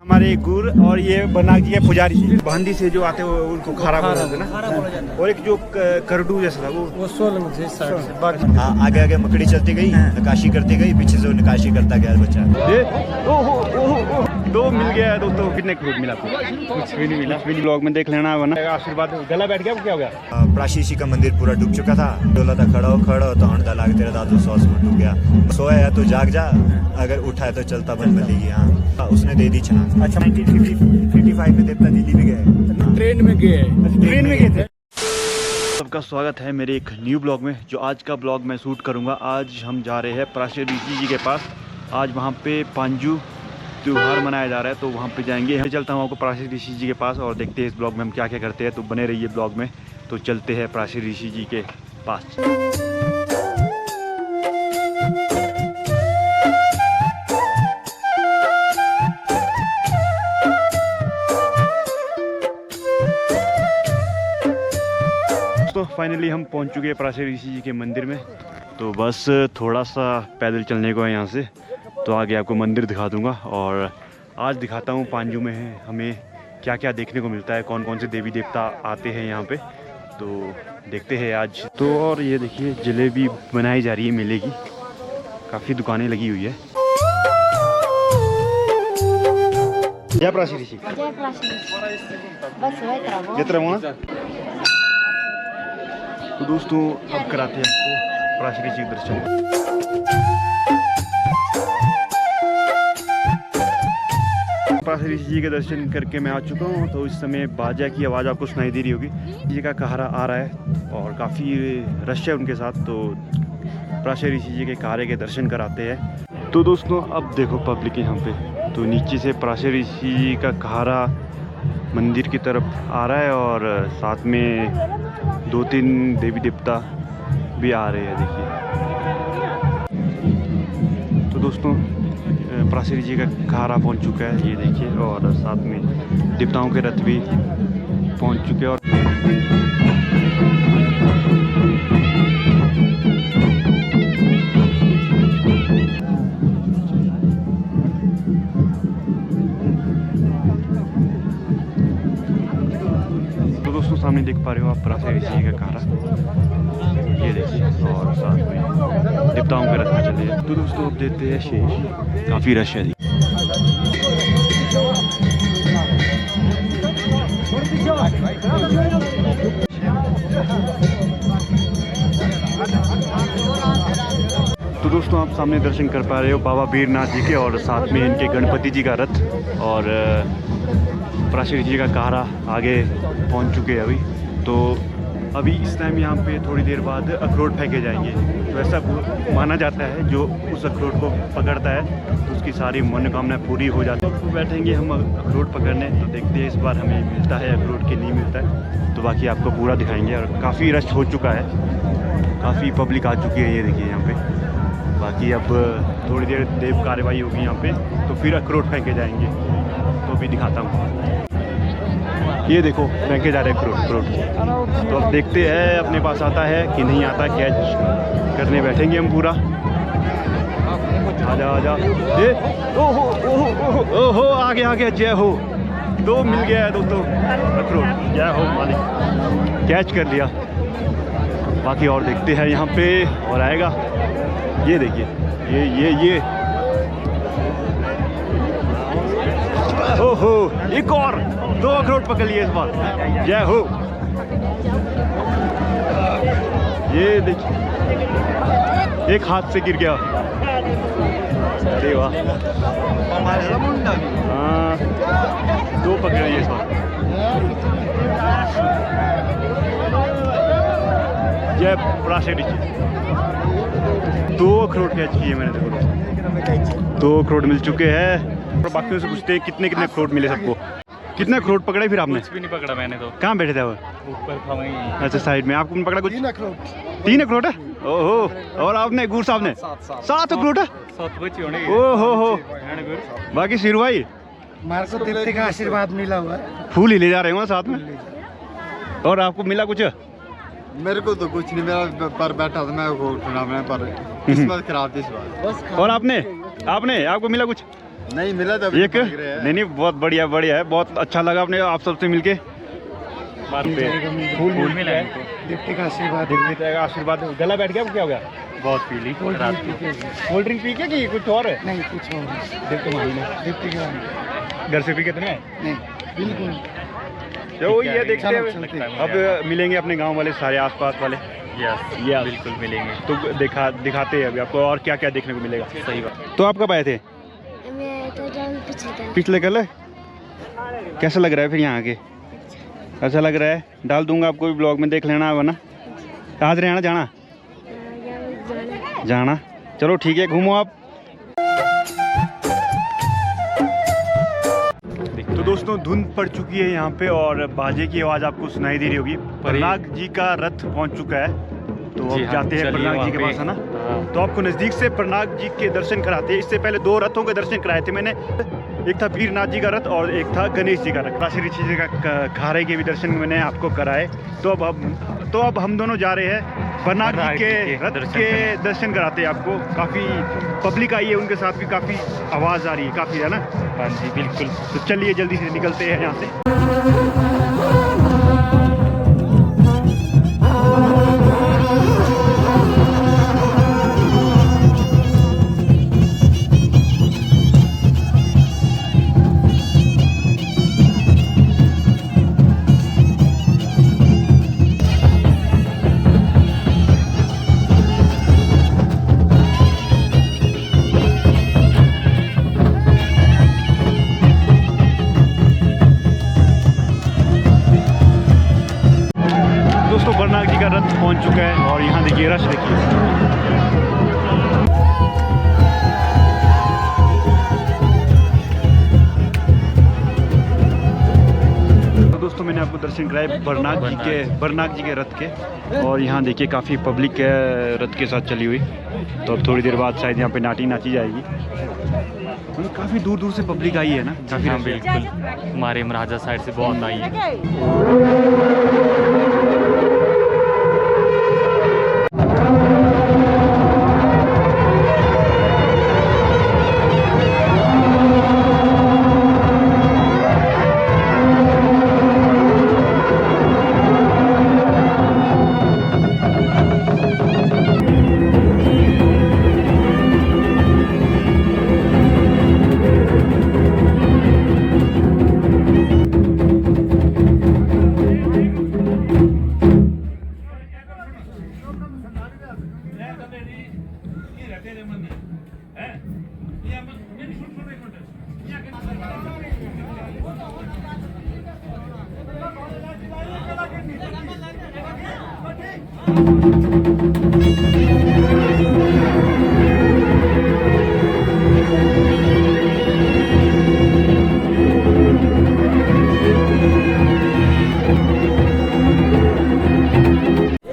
हमारे गुर और ये बना दिया पुजारी बांदी से जो आते हैं उनको खारा बोला जाता है ना। और एक जो करडू जैसा था वो सोलन से हाँ, आगे आगे मकड़ी चलती गई, नकाशी करती गई, पीछे से नकाशी करता गया बच्चा। दो मिल गया दोस्तों। कितने फ्रूट मिला आपको? कुछ भी नहीं मिला। ब्लॉग में देख लेना वरना आशीर्वाद गला बैठ गया। क्या हो गया? प्राशी का मंदिर पूरा डूब चुका था। डोला था खड़ा हो तो हंडा लाग तेरा दादू 100 में डूब गया। सोया है तो जाग जा, अगर उठा है तो चलता बन बनेगी। हाँ, उसने दे दी छना। अच्छा 1955 में देवता दिल्ली में गए, ट्रेन में गए थे। सबका स्वागत है मेरे एक न्यू ब्लॉग में। जो आज का ब्लॉग मैं शूट करूंगा, आज हम जा रहे हैं प्राशी ऋषि जी के पास। आज वहां पे पांजू त्योहार मनाया जा रहा है, तो वहाँ पे जाएंगे। मैं चलता हूँ आपको प्राशी ऋषि जी के पास और देखते हैं इस ब्लॉग में हम क्या क्या करते हैं। तो बने रहिए ब्लॉग में। तो चलते हैं प्राशी ऋषि जी के पास। तो फाइनली हम पहुँच चुके हैं प्राशी ऋषि जी के मंदिर में। तो बस थोड़ा सा पैदल चलने को है यहाँ से, तो आगे आपको मंदिर दिखा दूंगा। और आज दिखाता हूँ पांजू में है हमें क्या क्या देखने को मिलता है, कौन कौन से देवी देवता आते हैं यहाँ पे, तो देखते हैं आज। तो और ये देखिए जलेबी बनाई जा रही है मेले की, काफ़ी दुकानें लगी हुई है। जय प्राशी ऋषि। तो दोस्तों अब कराते हैं आपको प्राशी ऋषि के दर्शन। प्राशी ऋषि जी के दर्शन करके मैं आ चुका हूँ। तो इस समय बाजा की आवाज़ आपको सुनाई दे रही होगी। जी का कहारा आ रहा है और काफ़ी रश है उनके साथ। तो प्राशी ऋषि जी के कहारे के दर्शन कराते हैं। तो दोस्तों अब देखो पब्लिक यहाँ पे, तो नीचे से प्राशी ऋषि जी का कहारा मंदिर की तरफ आ रहा है और साथ में 2-3 देवी देवता भी आ रहे हैं। देखिए तो दोस्तों प्राशी ऋषि का कहारा पहुंच चुका है, ये देखिए। और साथ में देवताओं के रथ भी पहुंच चुके हैं। और तो दोस्तों सामने देख पा रहे हो आप प्राशी ऋषि जी का कहारा, ये देखिए। और साथ में देवताओं के रथ में चले हैं। तो दोस्तों अब देते हैं शेष, काफ़ी रश है। तो दोस्तों आप सामने दर्शन कर पा रहे हो बाबा वीरनाथ जी के, और साथ में इनके गणपति जी का रथ और प्राशी ऋषि जी का कहारा आगे पहुंच चुके हैं अभी। तो अभी इस टाइम यहाँ पे थोड़ी देर बाद अखरोट फेंके जाएंगे। तो ऐसा माना जाता है जो उस अखरोट को पकड़ता है तो उसकी सारी मनोकामनाएं पूरी हो जाती है। तो बैठेंगे हम अखरोट पकड़ने, तो देखते हैं इस बार हमें मिलता है अखरोट कि नहीं मिलता है। तो बाकी आपको पूरा दिखाएंगे। और काफ़ी रश हो चुका है, काफ़ी पब्लिक आ चुकी है, ये देखिए यहाँ पे। बाकी अब थोड़ी देर देव कार्रवाई होगी यहाँ पे, तो फिर अखरोट फेंके जाएंगे। तो अभी दिखाता हूँ, ये देखो फेंके जा रहे अखरोट। तो अब देखते हैं अपने पास आता है कि नहीं आता। कैच करने बैठेंगे हम पूरा। आजा आजा, ये ओहो ओहो ओहो आ गया। जय हो, 2 मिल गया है दोस्तों अखरोट। जय हो मालिक, कैच कर लिया। बाकी और देखते हैं यहाँ पे और आएगा। ये देखिए ये ओहो, एक और 2 अखरोट पकड़ लिए इस बार। जय हो। ये देखिए एक हाथ से गिर गया। अरे वाह, हाँ 2 पकड़ लिए इस बार। जय प्राशी ऋषि। 2 अखरोट कैच किए मैंने, देखो 2 अखरोट मिल चुके हैं। और बाकियों से पूछते हैं कितने अखरोट मिले सबको। कितने अखरोट पकड़े फिर आपने? कुछ भी नहीं पकड़ा मैंने तो। कहाँ बैठे थे वो? ऊपर था वहीं। अच्छा साइड में। आपको पकड़ा कुछ? 3 अखरोट है। ओहो, और आपने गुरु साहब ने 7 अखरोट है। 7 बच्चे होने। ओहो हो, बाकी सिर भाई मार को देवते का आशीर्वाद मिला हुआ है। फूल ही ले जा रहे हो साथ में। और आपको मिला कुछ? मेरे को तो कुछ नहीं, मेरा पर बैठा था मैं को उठना, मैं पर किस्मत खराब थी इस बार। और आपने आपको मिला कुछ? नहीं मिला था अभी एक भाग रहे हैं। नहीं बहुत बढ़िया बढ़िया है, बहुत अच्छा लगा अपने आप सबसे मिलके। फूल मिला है इनको। दीप्ति का आशीर्वाद। दीप्ति का आशीर्वाद। गला बैठ गया, क्या हो गया? बहुत पीली रात को। कोल्ड ड्रिंक पी के कि कुछ और है? नहीं कुछ और दीप्ति का घर से पी के तो नहीं आए? नहीं बिल्कुल। तो ये देखते चलो, हैं चलते हैं। अब मिलेंगे अपने गांव वाले सारे आसपास वाले। यस बिल्कुल मिलेंगे। तो दिखाते हैं अभी आपको और क्या क्या देखने को मिलेगा। सही बात। तो आप कब आए थे? मैं तो जाऊँ पिछले कल। कैसा लग रहा है फिर यहाँ आके? अच्छा लग रहा है। डाल दूंगा आपको भी ब्लॉग में, देख लेना है ना। आज रहना जाना जाना चलो ठीक है, घूमो आप। तो दोस्तों धुंध पड़ चुकी है यहाँ पे और बाजे की आवाज़ आपको सुनाई दे रही होगी। प्रनाग जी का रथ पहुँच चुका है, तो अब जाते हैं प्रनाग जी के पास, है ना। तो आपको नज़दीक से प्रनाग जी के दर्शन कराते हैं। इससे पहले 2 रथों के दर्शन कराए थे मैंने। एक था वीरनाथ जी का रथ और एक था गणेश जी का रथ। काशी ऋषि जी का खारे के भी दर्शन मैंने आपको कराए। तो अब हम दोनों जा रहे हैं प्रनाग जी के रथ के दर्शन कराते हैं आपको। काफ़ी पब्लिक आई है, उनके साथ भी काफ़ी आवाज़ आ रही है काफ़ी, है ना। हाँ जी बिल्कुल। तो चलिए जल्दी से निकलते हैं यहाँ से। दोस्तों प्रनाग जी का रथ पहुंच चुका है और यहाँ देखिए रश देखिए। तो दोस्तों मैंने आपको दर्शन कराए बरनाग जी के रथ के, और यहाँ देखिए काफ़ी पब्लिक है रथ के साथ चली हुई। तो अब थोड़ी देर बाद शायद यहाँ पे नाची जाएगी। काफ़ी दूर दूर से पब्लिक आई है ना, काफ़ी। हाँ बिल्कुल, हमारे महाराजा साइड से बहुत आई है।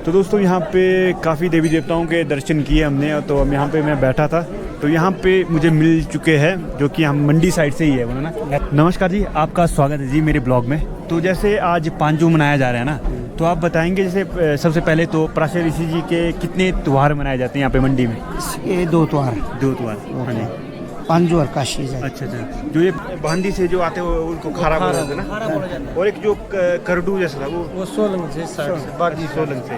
तो दोस्तों यहाँ पे काफ़ी देवी देवताओं के दर्शन किए हमने। तो अब यहाँ पे मैं बैठा था, तो यहाँ पे मुझे मिल चुके हैं जो कि हम मंडी साइड से ही है, बोला ना। नमस्कार जी, आपका स्वागत है जी मेरे ब्लॉग में। तो जैसे आज पांजू मनाया जा रहा है ना, तो आप बताएंगे जैसे सबसे पहले तो प्राचीन ऋषि जी के कितने त्यौहार मनाए जाते हैं यहाँ पे मंडी में? ये 2 त्योहार। 2 त्योहार। हाँ जी। पांजू और काशी जाए। अच्छा। जो ये बांदी से जो आते हैं उनको खारा बोला जाता है ना, और एक जो करडू जैसा था वो सोलंग से बाकी सोलंग से।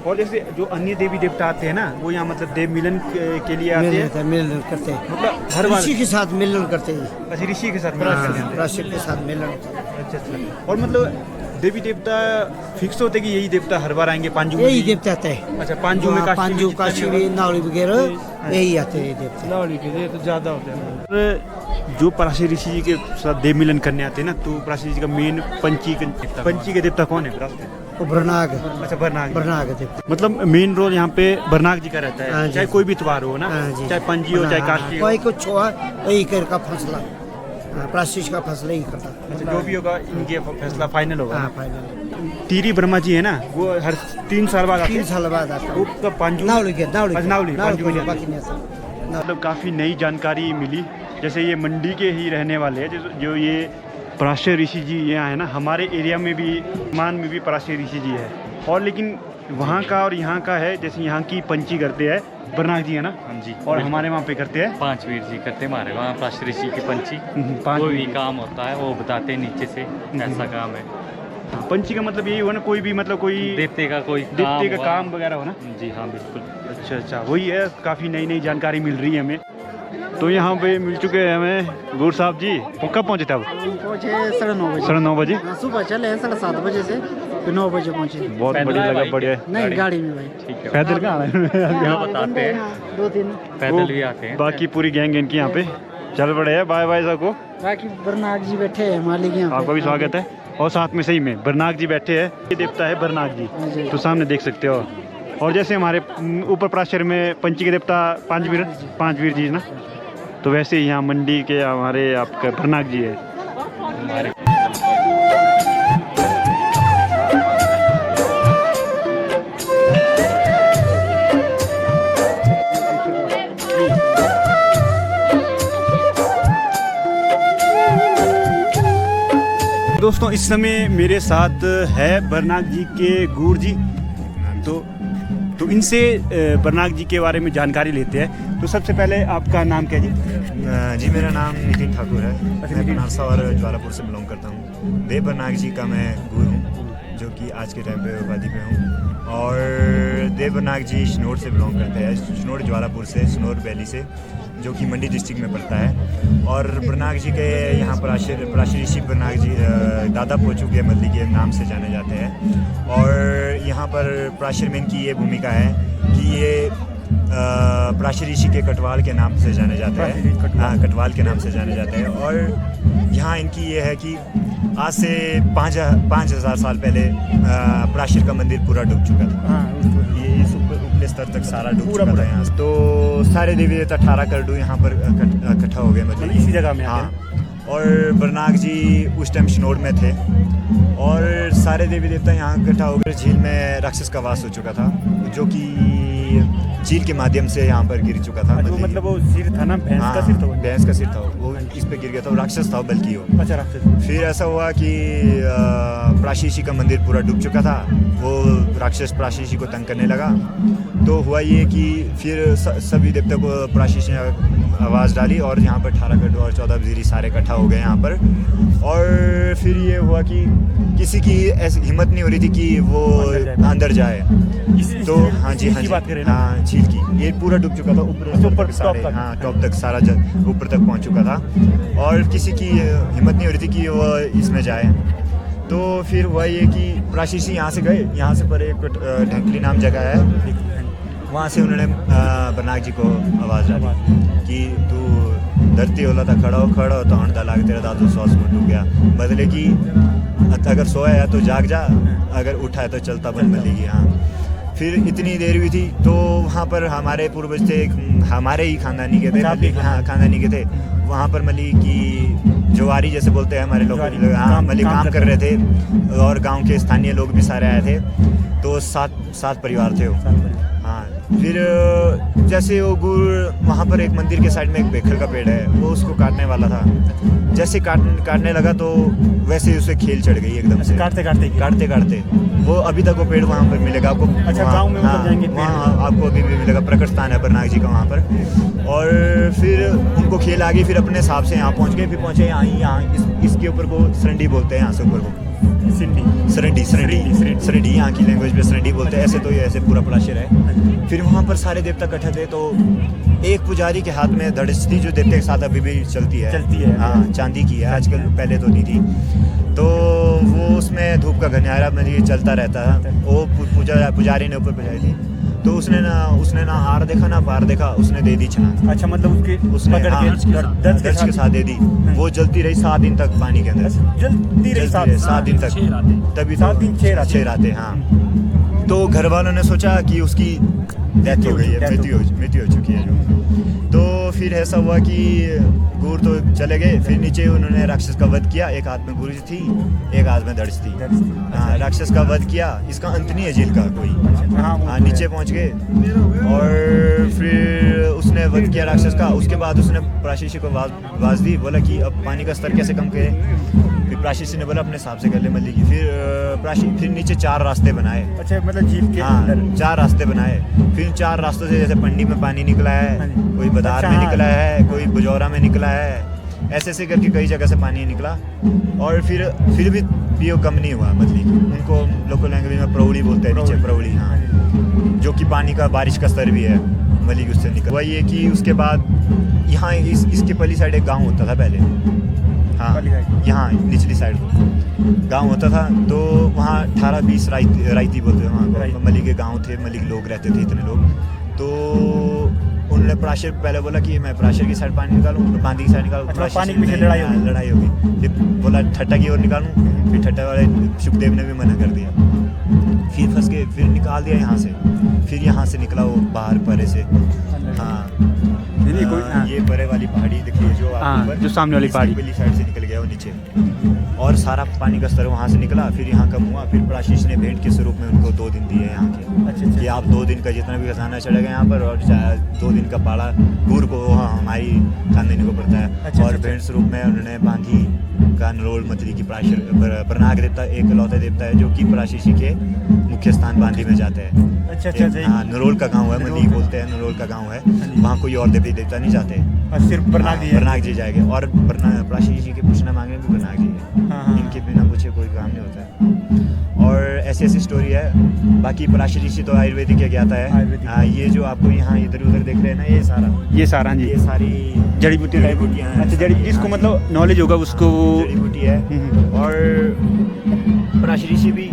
और जैसे जो अन्य देवी देवता आते हैं ना, वो यहाँ मतलब देव मिलन के लिए आते हैं, मिलन करते हैं, मतलब हर बार ऋषि के साथ मिलन करते हैं। अच्छा ऋषि के साथ मिलन करते हैं। ऋषि के साथ मिलन। अच्छा। और मतलब देवी देवता फिक्स होते कि यही देवता हर बार आएंगे पांजू में? यही देवता आते हैं। अच्छा, पांजू में पांजू काशी में नावड़ी वगैरह यही आते हैं देवता। नावड़ी के तो ज़्यादा होते हैं। जो पराशर ऋषि जी के साथ देव मिलन करने आते हैं ना, तो पराशर ऋषि का मेन पंची के देवता कौन है? बरनाग। अच्छा, बरनाग देवता। मतलब मेन रोल यहाँ पे बरनाग जी का रहता है, चाहे कोई भी त्योहार हो ना, चाहे पंजी हो चाहे काशी हो, कोई कुछ हुआ यही कर का फैसला, प्राशिश का फैसला ही करता। अच्छा, जो भी होगा इनके फैसला फाइनल होगा। फाइनल। टीरी ब्रह्मा जी है ना, वो हर 3 साल बाद आते हैं। 3 साल बाद आता है। वो तो पांजू नावड़ी पांजू में बाकी नहीं आता। मतलब काफ़ी नई जानकारी मिली। जैसे ये मंडी के ही रहने वाले हैं, जो ये पराशर ऋषि जी यहाँ है ना, हमारे एरिया में भी मान में भी पराशर ऋषि जी है। और लेकिन वहाँ का और यहाँ का है, जैसे यहाँ की पंची करते हैं बरनाक जी है ना, हाँ जी। और हमारे वहाँ पे करते हैं 5 वीर जी करते हैं हमारे वहाँ प्राश ऋषि की पंची। 5 कोई भी काम होता है वो बताते हैं नीचे से, ऐसा काम है। पंची का मतलब यही हुआ ना, कोई भी मतलब कोई देवते का कोई देवते का हुआ। काम वगैरह हो ना। जी हाँ बिल्कुल। अच्छा अच्छा, वही है, काफ़ी नई नई जानकारी मिल रही है हमें। तो यहाँ पे मिल चुके हैं हमें गुर साहब जी। वो कब पहुँचे थे अब? पहुँचे 9:30 बजे। 9:30 बजे। सुबह चले हैं 7:30 बजे से, फिर 9 बजे पहुँचे। बहुत बढ़िया लगा, बढ़िया। नहीं, गाड़ी में भाई। ठीक है। पैदल कहाँ आए? यहाँ बताते हैं 2-3 पैदल भी आते हैं। बाकी पूरी गैंग इनकी यहाँ पे चल पड़े हैं। बाय बाय सबको। बाकी बरनाक जी बैठे हैं मालिक यहाँ पे। आपका भी स्वागत है। और साथ में सही में बरनाक जी बैठे हैं। ये देवता है बरनाक जी, तो सामने देख सकते हो। और जैसे हमारे ऊपर प्राशर में पंची के देवता 5 वीर जी ना, तो वैसे ही यहाँ मंडी के हमारे आपका बरनाक जी है। दोस्तों इस समय मेरे साथ है बरनाक जी के गुर जी। तो इनसे बरनाक जी के बारे में जानकारी लेते हैं। तो सबसे पहले आपका नाम क्या जी? जी मेरा नाम नितिन ठाकुर है। मैं बनारसा और ज्वालापुर से बिलोंग करता हूँ। देव बरनाक जी का मैं गुरु हूँ, जो कि आज के टाइम पे उपाधि पे हूँ। और देव बरनाक जी शनौर से बिलोंग करते हैं, शनौर ज्वालापुर से, शनौर वैली से, जो कि मंडी डिस्ट्रिक्ट में पड़ता है। और बरनाक जी के यहाँ प्राशी ऋषि बरनाक जी दादा पोचू के मल्ली के नाम से जाने जाते हैं। और यहाँ पर प्राशीरमेन की ये भूमिका है कि ये प्राशी ऋषि के कटवाल के नाम से जाने जाते हैं। हाँ, कटवाल के नाम से जाने जाते हैं। और यहाँ इनकी ये है कि आज से 5,000 साल पहले प्राशीर का मंदिर पूरा डूब चुका था। ये इस उपले स्तर तक सारा डूब चुका था यहाँ। तो सारे देवी देवता 18 करडू यहाँ पर इकट्ठा हो गए, मतलब इसी जगह में। हाँ। और बरनाक जी उस टाइम शनौर में थे और सारे देवी देवता यहाँ इकट्ठा हो गए। झील में राक्षस का वास हो चुका था, जो कि झील के माध्यम से यहाँ पर गिर चुका था। मतलब वो सिर था ना, भैंस का सिर था। भैंस का सिर था, वो इस पे गिर गया था। वो राक्षस था बल्कि वो। अच्छा, राक्षस। फिर ऐसा हुआ कि प्राशी ऋषि का मंदिर पूरा डूब चुका था। वो राक्षस प्राशी ऋषि को तंग करने लगा। तो हुआ ये कि फिर सभी देवता को प्राशी ऋषि ने आवाज़ डाली और यहाँ पर 18 करडू और 14 वजीरी सारे इकट्ठा हो गए यहाँ पर। और फिर ये हुआ कि किसी की ऐसी हिम्मत नहीं हो रही थी कि वो अंदर जाए। तो हाँ जी, हाँ जी, बात करें ना। हाँ, झील की। ये पूरा डूब चुका था, ऊपर सारे, हाँ, टॉप तक सारा ऊपर तक पहुँच चुका था। और किसी की हिम्मत नहीं हो रही थी कि वो इसमें जाए। तो फिर हुआ ये कि प्राशी ऋषि यहाँ से गए। यहाँ से पर एक ढंकली नाम जगह है, वहाँ से उन्होंने बरनाक जी को आवाज़ डाली कि तू धरती होला था खड़ा हो तो हण लाग तेरा दादू 100 में डूब गया। बदले कि अगर सोया है तो जाग जा, अगर उठा है तो चलता बन मिलेगी। हाँ, फिर इतनी देर हुई थी। तो वहाँ पर हमारे पूर्वज थे, हमारे ही खानदानी के थे। हाँ, खानदानी के थे। वहाँ पर मली की जवारी जैसे बोलते हैं हमारे लोग, हाँ, मली काम कर रहे थे। और गांव के स्थानीय लोग भी सारे आए थे। तो 7 परिवार थे वो। हाँ, फिर जैसे वो गुड़, वहाँ पर एक मंदिर के साइड में एक बेखर का पेड़ है, वो उसको काटने वाला था। जैसे काटने लगा तो वैसे ही उसे खेल चढ़ गई एकदम से। काटते वो अभी तक वो पेड़ वहाँ पर मिलेगा आपको। अच्छा, गांव में हाँ, जाएंगे वहाँ आपको अभी भी मिलेगा। प्रकट स्थान है बरनाक जी का वहाँ पर। और फिर उनको खेल आ गई। फिर अपने हिसाब से यहाँ पहुँच गए। फिर पहुँचे यहाँ इसके ऊपर को सरंडी बोलते हैं। यहाँ से ऊपर को सरंडी यहाँ की लैंग्वेज में सरंडी बोलते हैं। ऐसे तो ये ऐसे पूरा प्राशीर है। फिर वहाँ पर सारे देवता इकट्ठे थे। तो एक पुजारी के हाथ में धड़स थी, जो देवता के साथ अभी भी चलती है। हाँ, चांदी की है आजकल, पहले तो नहीं थी। तो वो उसमें धूप का घनियारा में ये चलता रहता है। वो पुजारी ने ऊपर पुजारी थी। तो उसने ना आर देखा ना पार देखा, उसने दे दी छना। अच्छा, मतलब उसने दर्ज के साथ दे दी। वो जलती रही 7 दिन तक पानी के अंदर। जल्दी रही 7 दिन तक, तभी 7 दिन 6 रातें। हाँ, तो घर वालों ने सोचा कि उसकी डेथ हो गई है, मृत्यु हो चुकी है जो। तो फिर ऐसा हुआ कि गुर तो चले गए। फिर नीचे उन्होंने राक्षस का वध किया। एक हाथ में गुरु थी, एक हाथ में धड़स थी। हाँ, राक्षस का वध किया। इसका अंत नहीं है झील का कोई। हाँ, नीचे पहुंच गए। और फिर उसने वध किया राक्षस का। उसके बाद उसने प्राशी ऋषि को आवाज़ दी, बोला कि अब पानी का स्तर कैसे कम करें। प्राशीषी ने बोला अपने हिसाब से कर ले मल्ली की। फिर नीचे 4 रास्ते बनाए। अच्छा, मतलब झील के हाँ, अंदर 4 रास्ते बनाए। फिर 4 रास्तों से जैसे पंडी में पानी निकला है, कोई बदार में निकला है, कोई बुजौरा में निकला है, ऐसे करके कई जगह से पानी निकला। और फिर भी पियो कम नहीं हुआ मछली। उनको लोकल लैंग्वेज में प्रौढ़ी बोलते हैं, नीचे प्रौढ़ी, हाँ, जो कि पानी का बारिश का स्तर भी है मछली उससे निकल। वही है कि उसके बाद यहाँ इसके पली साइड एक गाँव होता था पहले, हाँ, यहाँ निचली साइड गांव होता था। तो वहाँ 18-20 रायती बोलते हैं वहाँ को, मली के गांव थे, मली के लोग रहते थे इतने लोग। तो उन्होंने प्राशर पहले बोला कि मैं प्राशर की साइड पानी निकालूँ, बांदी की साइड निकालूँ। अच्छा, पानी के पीछे लड़ाई होगी। फिर बोला ठट्टा की ओर निकालूँ, फिर ठट्टा वाले सुखदेव ने भी मना कर दिया। फिर फंस के फिर निकाल दिया यहाँ से। फिर यहाँ से निकला वो बाहर परे से, हाँ, ये परे वाली पहाड़ी दिखी जो जो सामने वाली पहाड़ी साइड से निकल गया वो नीचे, और सारा पानी का स्तर वहाँ से निकला। फिर यहाँ कम हुआ। फिर प्राशीष ने भेंट के स्वरूप में उनको 2 दिन दिए यहाँ के। अच्छा। कि आप 2 दिन का जितना भी खजाना चढ़ेगा यहाँ पर, और 2 दिन का पाड़ा गुर को हमारी खान देने को पड़ता है। अच्छा, और भेंट स्वरूप में उन्होंने बांधी का नरोल मछली की प्रनाग देवता एक लौता देवता है, जो कि प्राशीषी के मुख्य स्थान बांधी में जाते हैं। अच्छा। हाँ, नरोल का गाँव है, मली बोलते हैं, नरोल का गाँव है। वहाँ कोई और देवी देवता नहीं जाते, सिर्फ प्रनाग जी जाएंगे। और प्राशीषी के पूछना मांगे भी प्रनाग जी है, इनके बिना पूछे कोई काम नहीं होता है। और ऐसी स्टोरी है। बाकी प्राशीषी तो आयुर्वेदिक के ज्ञाता है। ये जो आपको यहाँ इधर उधर देख रहे हैं ना, ये सारा जी, ये सारी जड़ी बूटियाँ। अच्छा, जड़ी जिसको मतलब नॉलेज होगा उसको जड़ी बूटी है। और प्राशीषी भी,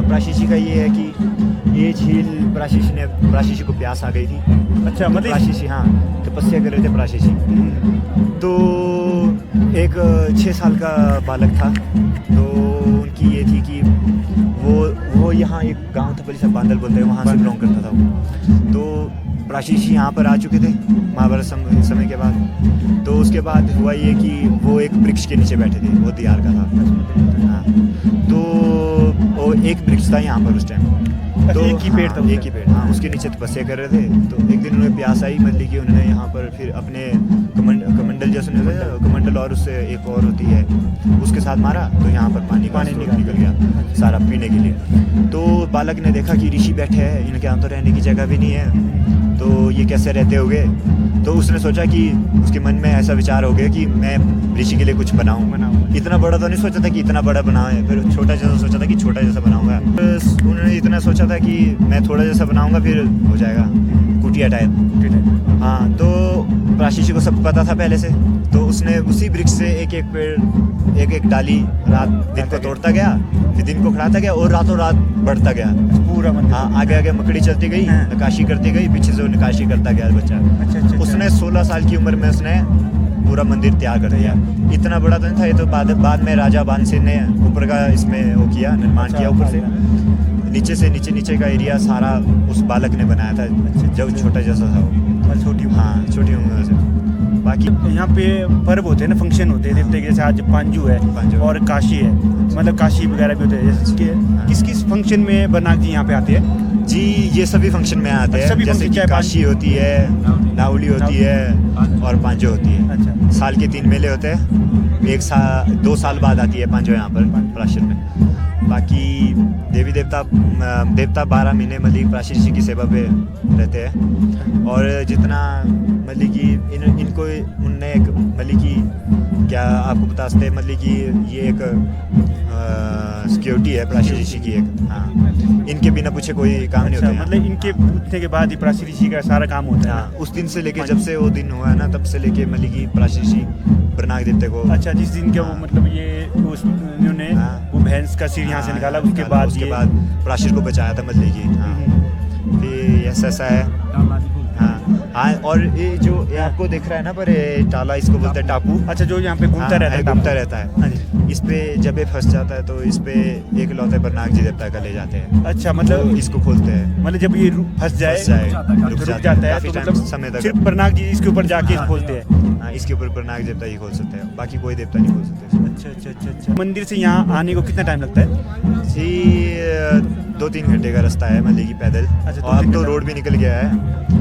प्राशीषी का ये है कि ये झील प्राशीषी को प्यास आ गई थी। अच्छा, मतलब प्राशीषी, हाँ, तपस्या कर रहे थे प्राशीषी। तो एक 6 साल का बालक था। तो उनकी ये थी कि वो यहाँ एक गांव था परिसर बांदल बोलते हैं, वहाँ से बिलोंग करता था वो। तो प्राशीषी यहाँ पर आ चुके थे महाभारत समय के बाद। तो उसके बाद हुआ ये कि वो एक वृक्ष के नीचे बैठे थे, वो दियार का था। हाँ, तो वो एक वृक्ष था यहाँ पर उस टाइम। तो एक ही पेड़ था, एक ही पेड़, हाँ, उसके नीचे तपस्या कर रहे थे। तो एक दिन उन्हें प्यास आई मल्ली की। उन्होंने यहाँ पर फिर अपने कमंडल जैसे कमंडल और उससे एक और होती है, उसके साथ मारा। तो यहाँ पर पानी निकल गया सारा पीने के लिए। तो बालक ने देखा कि ऋषि बैठे हैं, इनके यहाँ तो रहने की जगह भी नहीं है, तो ये कैसे रहते होंगे। तो उसने सोचा कि उसके मन में ऐसा विचार हो गया कि मैं ऋषि के लिए कुछ बनाऊँ। इतना बड़ा तो नहीं सोचा था कि इतना बड़ा बनाए, फिर छोटा जैसा सोचा था कि छोटा जैसा बनाऊंगा। उन्होंने इतना सोचा था कि मैं थोड़ा जैसा बनाऊंगा, फिर हो जाएगा कुटिया टाइप। हाँ, तो प्राशीषी को सब पता था पहले से। तो उसने उसी वृक्ष से एक डाली रात दिन को तोड़ता गया, फिर दिन को खड़ाता गया, और रातों रात बढ़ता गया पूरा। हाँ, आगे मकड़ी चलती गई, नकाशी करती गई, पीछे से नकाशी करता गया बच्चा। अच्छा। उसने 16 साल की उम्र में उसने पूरा मंदिर तैयार कर दिया। इतना बड़ा तो नहीं था ये, तो बाद में राजा बानसिंह ने ऊपर का इसमें वो किया, निर्माण किया ऊपर से। नीचे का एरिया सारा उस बालक ने बनाया था, जब छोटा जैसा था वो, छोटी उम्र से। बाकी यहाँ पे पर्व होते हैं ना, फंक्शन होते हैं देवते के, जैसे आज पांजू है और काशी है, मतलब काशी वगैरह भी होते हैं। जैसे किस फंक्शन में बनाग जी यहाँ पे आते हैं? जी, ये सभी फंक्शन में आते हैं। जैसे कि काशी होती है, नावली होती है, और पांजो होती है। अच्छा। साल के 3 मेले होते हैं। 2 साल बाद आती है पांजो यहाँ पर प्राशीर में। बाकी देवी देवता 12 महीने मतलब प्राशीषी की सेवा पे रहते हैं। और जितना मतलब कि इनको उनने एक मतलब कि क्या आपको बता सकते हैं, मतलब कि ये एक सिक्योरिटी है प्राशीषी की एक। हाँ, इनके बिना पूछे कोई काम नहीं होता। मतलब इनके पूछने के बाद ही प्राशीषी का सारा काम होता है। हाँ, उस दिन से लेके जब से वो दिन हुआ है ना, तब से लेके मतलब कि प्राशीषी प्रनाग देवते को। अच्छा, जिस दिन के वो मतलब ये उन्होंने वो भैंस का सिर यहाँ से निकाला, उसके बाद प्राशीर को बचाया था मतलब कि। हाँ, फिर ऐसा है। हाँ, और ये जो ये आपको दिख रहा है ना पर टाला, इसको बोलते हैं टापू। अच्छा, जो यहाँ पे घूमता रहता है। इस पे जब ये फंस जाता है तो इस पे एक लौते पर नाग जी देवता का ले जाते हैं। अच्छा, मतलब तो इसको खोलते हैं, मतलब जब ये फंस जाए रुक जाता है तो मतलब समय तक सिर्फ परनाग जी इसके ऊपर जाके खोलते हैं। हाँ, इसके ऊपर परनाग देवता ही खोल सकते हैं, बाकी कोई देवता नहीं खोल सकते। अच्छा। मंदिर से यहाँ आने को कितना टाइम लगता है? जी, 2-3 घंटे का रास्ता है मतलब कि पैदल। अच्छा, और अब तो रोड भी निकल गया है।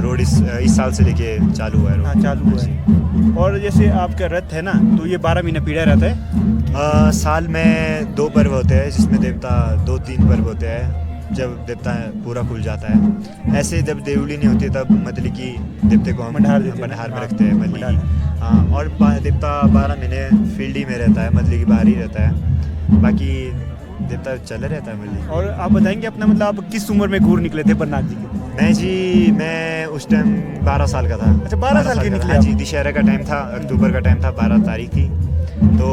रोड इस साल से लेके चालू हुआ है रोड। हाँ चालू हुआ है। और जैसे आपका रथ है ना, तो ये 12 महीने पीढ़ा रहता है। साल में 2 पर्व होते हैं, जिसमें देवता 2-3 पर्व होते हैं जब देवता पूरा खुल जाता है। ऐसे जब देवली नहीं होती तब मतलब कि देवते को हम मंडहार देते हैं। मंडहार में रखते हैं मतलब मंडहार। कि। हाँ, और देवता 12 महीने फील्ड ही में रहता है, मतलब कि बाहर ही रहता है, बाकी देवता चले रहता है मतलब। और आप बताएंगे अपना मतलब आप किस उम्र में घूर निकले थे बरनाग जी के? मैं उस टाइम 12 साल का था। अच्छा, 12 साल के निकले हाँ आप? जी, दशहरा का टाइम था, अक्टूबर का टाइम था, 12 तारीख थी। तो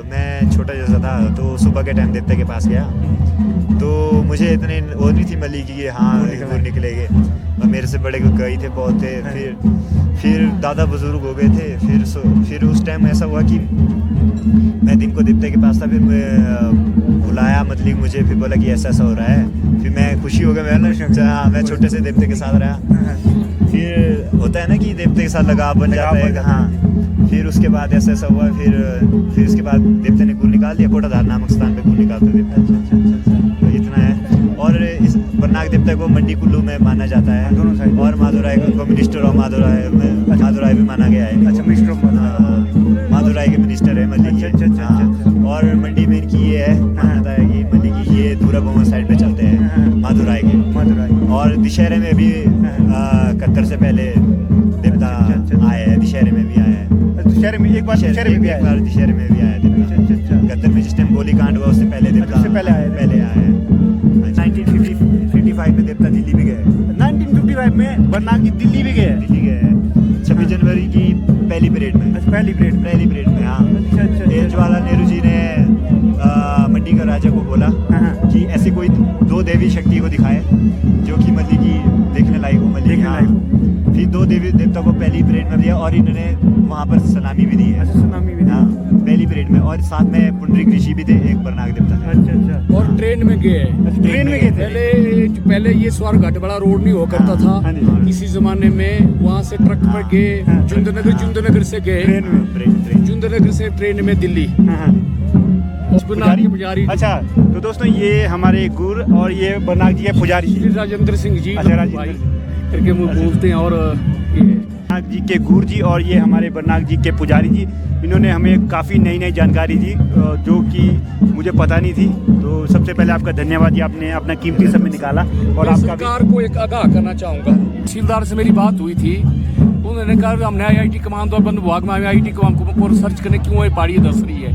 मैं छोटा जैसा था, तो सुबह के टाइम देवता के पास गया, तो मुझे इतने वो नहीं थी मली कि हाँ घूर निकलेंगे, और मेरे से बड़े गई थे बहुत थे। फिर दादा बुजुर्ग हो गए थे। फिर उस टाइम ऐसा हुआ कि मैं दिन को देवता के पास था, फिर मैं बुलाया मतलब मुझे, फिर बोला कि ऐसा ऐसा हो रहा है। फिर मैं खुशी हो गया, मैं छोटे से देवते के साथ रहा। फिर होता है ना कि देवते के साथ लगाव बन जाता है। हाँ, फिर उसके बाद ऐसा ऐसा हुआ। फिर उसके बाद देवते ने कुल निकाल दिया, कोटाधार नामक स्थान पे कुल निकालते देवता। तो इतना है। और इस बरनाग देवता को मंडी कुल्लू में माना जाता है, दोनों साइड। और माधुराय को मिनिस्टर ऑफ माधुराय भी माना गया है। अच्छा, मिनिस्टर ऑफ माधुराय के मिनिस्टर है मंडी के। हाँ, और मंडी में इनकी ये है मान्यता है कि मंडी की ये धूरा भवन साइड पे चलते हैं माधुराय के। और दशहरे में भी 71 से पहले देवता आए हैं, दशहरे में भी आए हैं। दशहरे में एक बार दशहरे में भी आया है। दशहरे में भी आया देवता। 71 में जिस टाइम गोली कांड हुआ उससे पहले देवता उससे पहले आए हैं। 1955 में देवता दिल्ली भी गए। 1955 में बरनाग जी दिल्ली भी गए। दिल्ली गए 26 जनवरी की पहली परेड में। पहली परेड में। हाँ। जवाहरलाल नेहरू जी ने मंडी का राजा को बोला कि ऐसे कोई 2 देवी शक्ति को दिखाए जो कि मतलब कि देखने लायक हो। फिर 2 देवी देवता को पहली परेड में दिया, और इन्होंने वहाँ पर सलामी भी दी है। सुनामी भी। हाँ, पहली परेड में। और साथ में पुंडरीक ऋषि भी थे, एक बरनाग देवता थे। अच्छा। और ट्रेन में गए। ट्रेन में गए थे। पहले ये स्वार घाट बड़ा रोड नहीं हुआ करता था। हाँ जी। इसी जमाने में वहाँ से ट्रक पर गए, जुंदनगर से गए, ट्रेन जुंदनगर से ट्रेन में दिल्ली। पुजारी अच्छा, तो दोस्तों ये हमारे गुर और ये बरनाग जी के पुजारी श्री राजेंद्र सिंह जी अच्छा, राजेंद्र भाई सिंह। करके मुझे बोलते हैं। और ये बरनाग जी के गुर जी और ये हमारे बरनाग जी के पुजारी जी, इन्होंने हमें काफ़ी नई जानकारी दी जो कि मुझे पता नहीं थी। तो सबसे पहले आपका धन्यवाद जी, आपने अपना कीमती समय निकाला। और मैं आपका सरकार को एक आगाह करना चाहूँगा। तहसीलदार से मेरी बात हुई थी, उन्होंने कहा हमने IIT कमांड और वन विभाग में IIT को रिसर्च करने क्यों ये पहाड़ी धस रही है,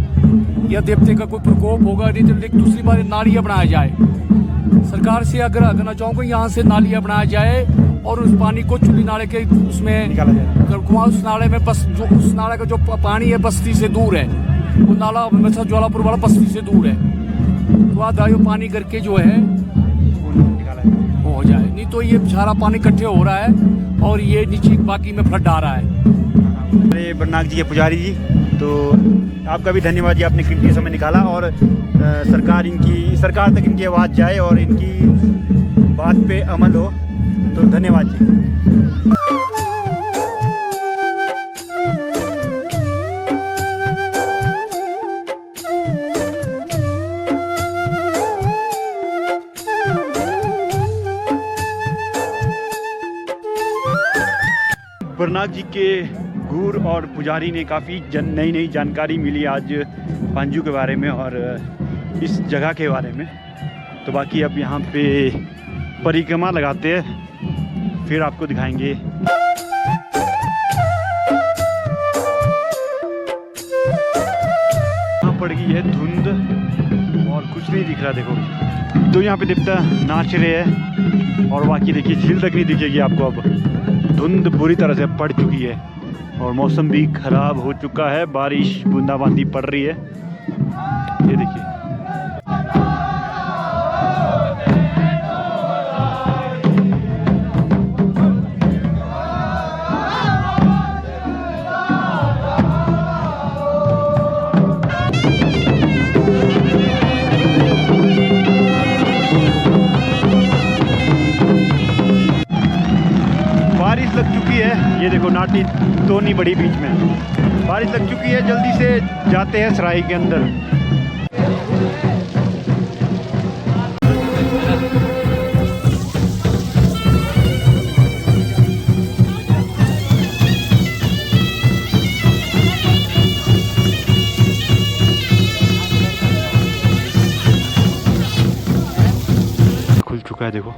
या देवते का कोई प्रकोप होगा, नहीं तो एक दूसरी बार नालियाँ बनाया जाए। सरकार से आग्रह करना चाहूँगा यहाँ से नालियाँ बनाया जाए और उस पानी को चुली नाले के उसमें निकाला जाए। उस नाले में बस जो उस नाले का जो पानी है बस्ती से दूर है, वो नाला हमेशा ज्वालापुर वाला बस्ती से दूर है, तो आधा यो पानी करके जो है वो हो जाए। नहीं तो ये सारा पानी इकट्ठे हो रहा है और ये नीचे बाकी में फ्लड आ रहा है। अरे बरनाग जी के पुजारी जी, तो आपका भी धन्यवाद जी, आपने कीमती समय निकाला। और सरकार तक इनकी आवाज़ जाए और इनकी बात पे अमल हो, तो धन्यवाद जी। बरनाग जी के गुर और पुजारी ने काफ़ी नई जानकारी मिली आज पांजू के बारे में और इस जगह के बारे में। तो बाकी अब यहाँ पे परिक्रमा लगाते हैं, फिर आपको दिखाएंगे। यहाँ पड़ गई है धुंध और कुछ नहीं दिख रहा, देखो। तो यहाँ पे देवता नाच रहे हैं और बाकी देखिए झील तक नहीं दिखेगी आपको। अब धुंध बुरी तरह से पड़ चुकी है और मौसम भी खराब हो चुका है, बारिश बूंदाबांदी पड़ रही है। ये देखिए, बारिश लग चुकी है। ये देखो नाटी तो नहीं बड़ी बीच में, बारिश लग चुकी है। जल्दी से जाते हैं सराय के अंदर। चुका है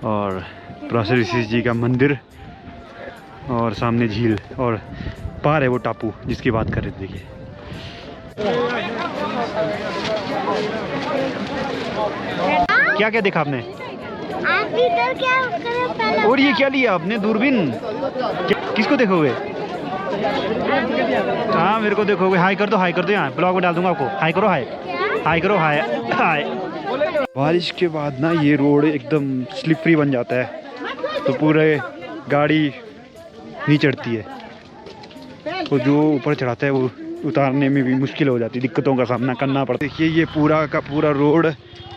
देखो। और प्राचीन ऋषि जी का मंदिर और सामने झील और पार है वो टापू जिसकी बात कर रहे थे। देखिए क्या क्या देखा आपने? आप इधर क्या करे पहले? और ये क्या लिया आपने? दूरबीन? किसको देखोगे? हाँ मेरे को देखोगे। हाई कर दो, हाई कर दो, यहाँ ब्लॉग में डाल दूंगा आपको। हाई करो, हाई हाई करो, हाई हाई। बारिश के बाद ना ये रोड एकदम स्लिपरी बन जाता है तो पूरे गाड़ी नहीं चढ़ती है, तो जो ऊपर चढ़ाता है वो उतारने में भी मुश्किल हो जाती है, दिक्कतों का सामना करना पड़ता है। देखिए ये पूरा का पूरा रोड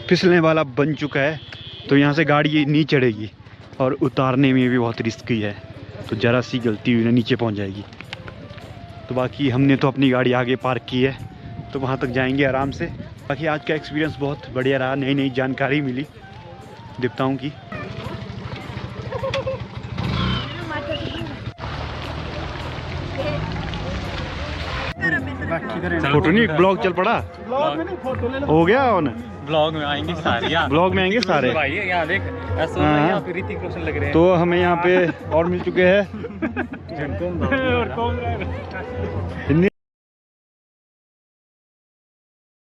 फिसलने वाला बन चुका है, तो यहाँ से गाड़ी नहीं चढ़ेगी और उतारने में भी बहुत रिस्की है, तो ज़रा सी गलती हुई ना नीचे पहुँच जाएगी। तो बाकी हमने तो अपनी गाड़ी आगे पार्क की है, तो वहाँ तक जाएंगे आराम से। बाकी आज का एक्सपीरियंस बहुत बढ़िया रहा, नई नई जानकारी मिली देवताओं की। फोटो नहीं, ब्लॉग चल पड़ा हो गया ऑन। ब्लॉग में आएंगे सारे, ब्लॉग में आएंगे सारे भाई यहाँ देख ऐसा हाँ। यहाँ पे ऋतिक रोशन लग रहे हैं। तो हमें यहाँ पे और मिल चुके हैं हिंदी